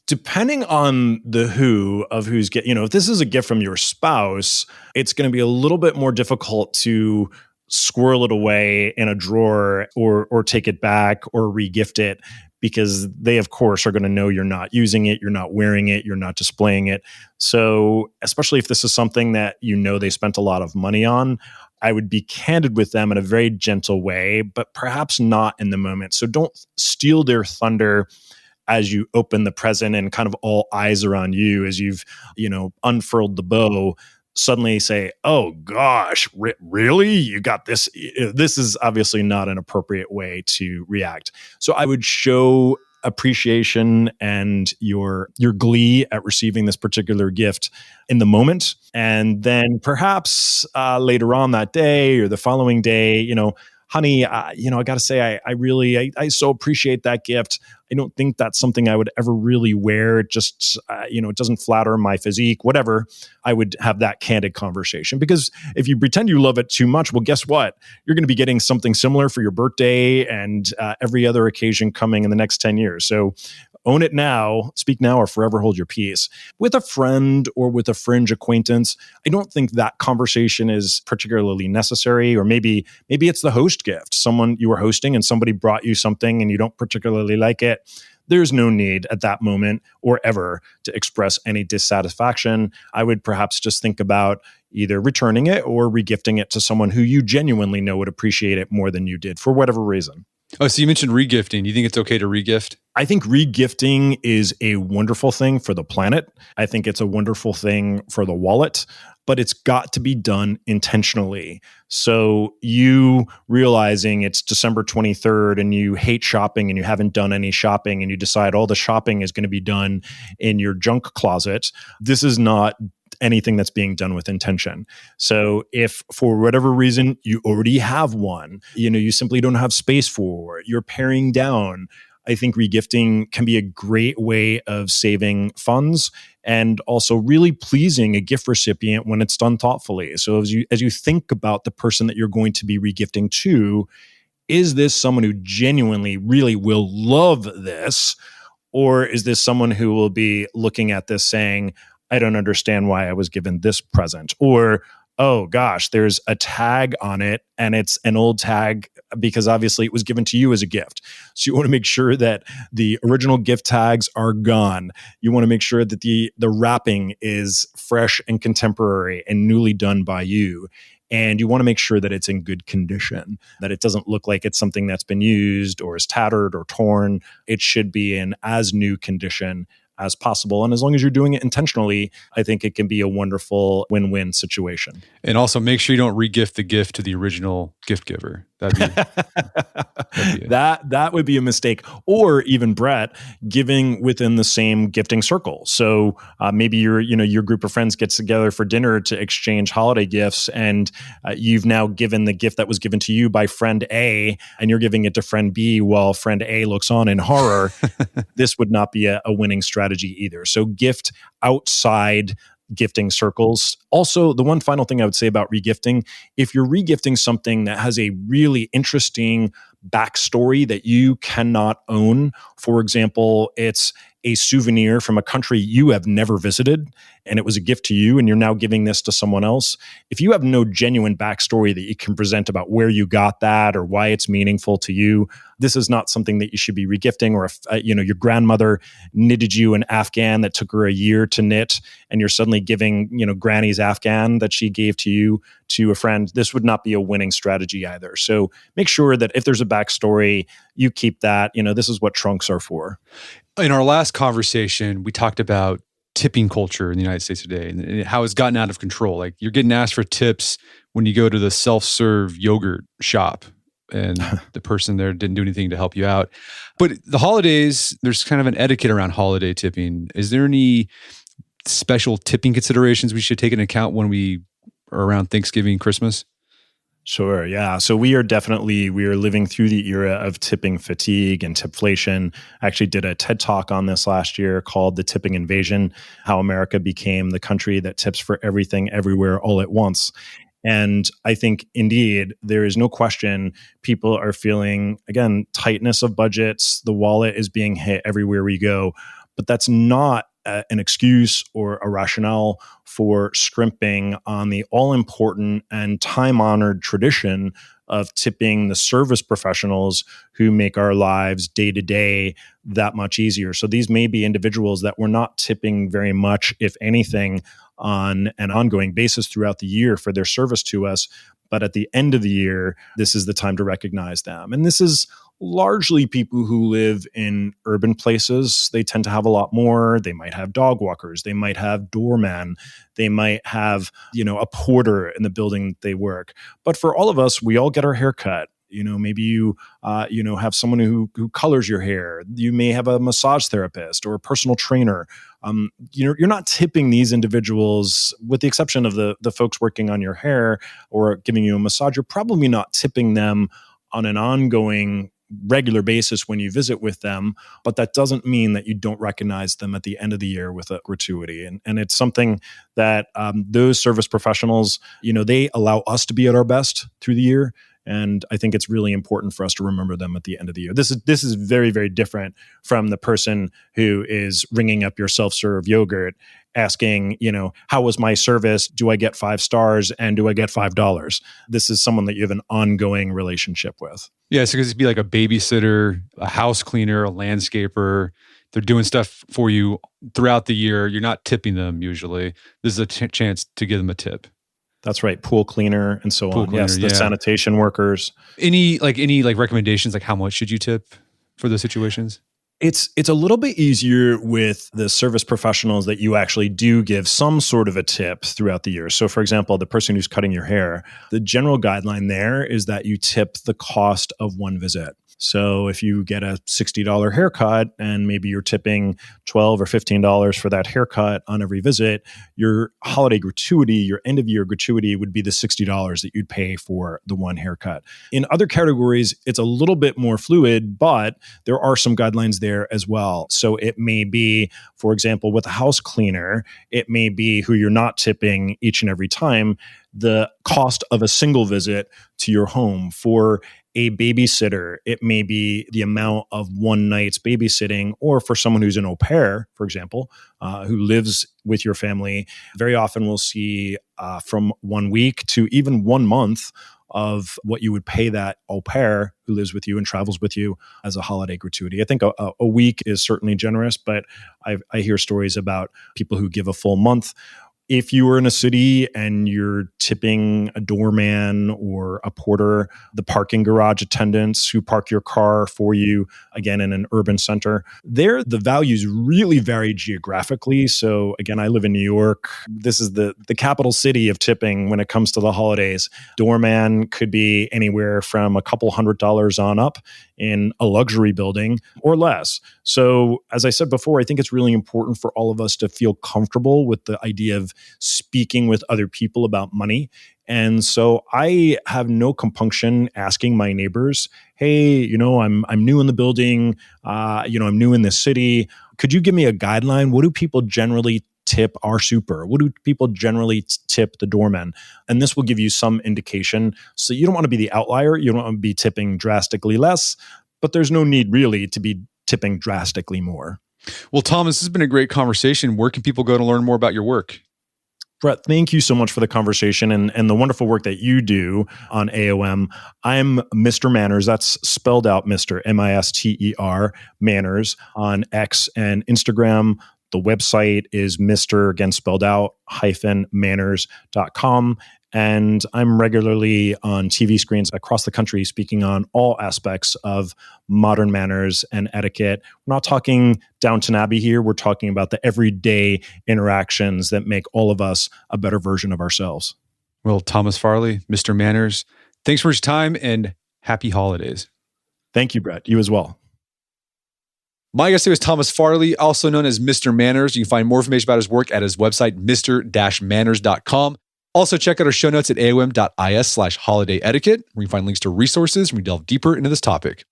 Depending on the who's if this is a gift from your spouse, it's going to be a little bit more difficult to squirrel it away in a drawer or take it back or re-gift it, because they, of course, are going to know you're not using it, you're not wearing it, you're not displaying it. So especially if this is something that they spent a lot of money on, I would be candid with them in a very gentle way, but perhaps not in the moment. So don't steal their thunder as you open the present and kind of all eyes are on you as you've, unfurled the bow. Suddenly say, oh gosh, really? You got this? This is obviously not an appropriate way to react. So I would show appreciation and your glee at receiving this particular gift in the moment. And then perhaps later on that day or the following day, honey, I got to say, I so appreciate that gift. I don't think that's something I would ever really wear. It just, it doesn't flatter my physique, whatever. I would have that candid conversation, because if you pretend you love it too much, well, guess what? You're going to be getting something similar for your birthday and every other occasion coming in the next 10 years. So own it now, speak now, or forever hold your peace. With a friend or with a fringe acquaintance, I don't think that conversation is particularly necessary. Or maybe it's the host gift. Someone you were hosting and somebody brought you something and you don't particularly like it. There's no need at that moment or ever to express any dissatisfaction. I would perhaps just think about either returning it or regifting it to someone who you genuinely know would appreciate it more than you did for whatever reason. Oh, so you mentioned regifting. You think it's okay to regift? I think regifting is a wonderful thing for the planet. I think it's a wonderful thing for the wallet, but it's got to be done intentionally. So you realizing it's December 23rd and you hate shopping and you haven't done any shopping and you decide all the shopping is going to be done in your junk closet. This is not anything that's being done with intention. So if for whatever reason you already have one, you simply don't have space for it, you're paring down, I think regifting can be a great way of saving funds and also really pleasing a gift recipient when it's done thoughtfully. So as you think about the person that you're going to be regifting to, is this someone who genuinely really will love this? Or is this someone who will be looking at this saying, I don't understand why I was given this present? Or, oh gosh, there's a tag on it and it's an old tag because obviously it was given to you as a gift. So you want to make sure that the original gift tags are gone. You want to make sure that the wrapping is fresh and contemporary and newly done by you. And you want to make sure that it's in good condition, that it doesn't look like it's something that's been used or is tattered or torn. It should be in as new condition as possible. And as long as you're doing it intentionally, I think it can be a wonderful win-win situation. And also make sure you don't regift the gift to the original gift giver. That would be a mistake. Or even, Brett, giving within the same gifting circle. So maybe your group of friends gets together for dinner to exchange holiday gifts, and you've now given the gift that was given to you by friend A, and you're giving it to friend B while friend A looks on in horror. This would not be a winning strategy either. So gift outside gifting circles. Also, the one final thing I would say about regifting, if you're regifting something that has a really interesting backstory that you cannot own, for example, it's a souvenir from a country you have never visited, and it was a gift to you, and you're now giving this to someone else. If you have no genuine backstory that you can present about where you got that or why it's meaningful to you, this is not something that you should be regifting. Or if your grandmother knitted you an Afghan that took her a year to knit, and you're suddenly giving Granny's Afghan that she gave to you to a friend, this would not be a winning strategy either. So make sure that if there's a backstory, you keep that. This is what trunks are for. In our last conversation, we talked about tipping culture in the United States today and how it's gotten out of control. Like, you're getting asked for tips when you go to the self-serve yogurt shop and the person there didn't do anything to help you out. But the holidays, there's kind of an etiquette around holiday tipping. Is there any special tipping considerations we should take into account when we are around Thanksgiving, Christmas? Sure. Yeah. So we are living through the era of tipping fatigue and tipflation. I actually did a TED Talk on this last year called The Tipping Invasion, how America became the country that tips for everything, everywhere, all at once. And I think, indeed, there is no question people are feeling, again, tightness of budgets. The wallet is being hit everywhere we go. But that's not an excuse or a rationale for scrimping on the all-important and time-honored tradition of tipping the service professionals who make our lives day-to-day that much easier. So these may be individuals that we're not tipping very much, if anything, on an ongoing basis throughout the year for their service to us. But at the end of the year, this is the time to recognize them. And this is largely people who live in urban places. They tend to have a lot more. They might have dog walkers. They might have doormen. They might have, a porter in the building that they work. But for all of us, we all get our hair cut. Maybe you have someone who colors your hair. You may have a massage therapist or a personal trainer. You're not tipping these individuals, with the exception of the folks working on your hair or giving you a massage. You're probably not tipping them on an ongoing regular basis when you visit with them, but that doesn't mean that you don't recognize them at the end of the year with a gratuity. And it's something that those service professionals, they allow us to be at our best through the year. And I think it's really important for us to remember them at the end of the year. This is very, very different from the person who is ringing up your self-serve yogurt asking, how was my service? Do I get 5 stars? And do I get $5? This is someone that you have an ongoing relationship with. Yeah, so it'd be like a babysitter, a house cleaner, a landscaper. They're doing stuff for you throughout the year. You're not tipping them usually. This is a chance to give them a tip. That's right. Pool cleaner and so on. Cleaner, yes, the sanitation workers. Any recommendations, like how much should you tip for those situations? It's a little bit easier with the service professionals that you actually do give some sort of a tip throughout the year. So for example, the person who's cutting your hair, the general guideline there is that you tip the cost of one visit. So if you get a $60 haircut and maybe you're tipping $12 or $15 for that haircut on every visit, your holiday gratuity, your end of year gratuity would be the $60 that you'd pay for the one haircut. In other categories, it's a little bit more fluid, but there are some guidelines there as well. So it may be, for example, with a house cleaner, it may be who you're not tipping each and every time, the cost of a single visit to your home. For a babysitter, it may be the amount of one night's babysitting, or for someone who's an au pair, for example, who lives with your family. Very often we'll see from 1 week to even 1 month of what you would pay that au pair who lives with you and travels with you as a holiday gratuity. I think a week is certainly generous, but I hear stories about people who give a full month. If you are in a city and you're tipping a doorman or a porter, the parking garage attendants who park your car for you, again, in an urban center, there the values really vary geographically. So again, I live in New York. This is the capital city of tipping when it comes to the holidays. Doorman could be anywhere from a couple $100s on up in a luxury building or less. So as I said before, I think it's really important for all of us to feel comfortable with the idea of speaking with other people about money. And so I have no compunction asking my neighbors, hey, I'm new in the building, I'm new in this city. Could you give me a guideline? What do people generally tip our super? What do people generally tip the doorman? And this will give you some indication. So you don't want to be the outlier. You don't want to be tipping drastically less, but there's no need really to be tipping drastically more. Well, Thomas, this has been a great conversation. Where can people go to learn more about your work? Brett, thank you so much for the conversation and the wonderful work that you do on AOM. I'm Mr. Manners. That's spelled out Mr. M-I-S-T-E-R, Manners on X and Instagram. The website is Mr. again spelled out -manners.com. And I'm regularly on TV screens across the country speaking on all aspects of modern manners and etiquette. We're not talking Downton Abbey here. We're talking about the everyday interactions that make all of us a better version of ourselves. Well, Thomas Farley, Mr. Manners, thanks for your time and happy holidays. Thank you, Brett. You as well. My guest today was Thomas Farley, also known as Mr. Manners. You can find more information about his work at his website, mr-manners.com. Also, check out our show notes at aom.is/holiday etiquette, where you can find links to resources and we delve deeper into this topic.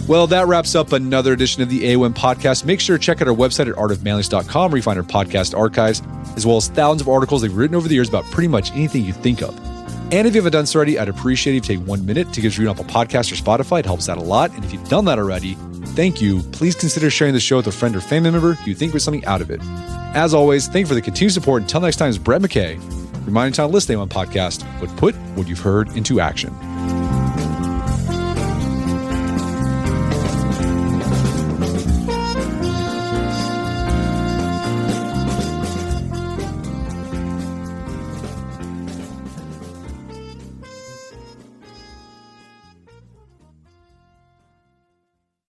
Well, that wraps up another edition of the AOM podcast. Make sure to check out our website at artofmanliness.com, where you find our podcast archives, as well as thousands of articles they've written over the years about pretty much anything you think of. And if you haven't done so already, I'd appreciate if you take 1 minute to give us a review on Apple Podcasts or Spotify. It helps out a lot. And if you've done that already, thank you. Please consider sharing the show with a friend or family member who you think was something out of it. As always, thank you for the continued support. Until next time, it's Brett McKay, reminding you to listen to the AOM podcast, but put what you've heard into action.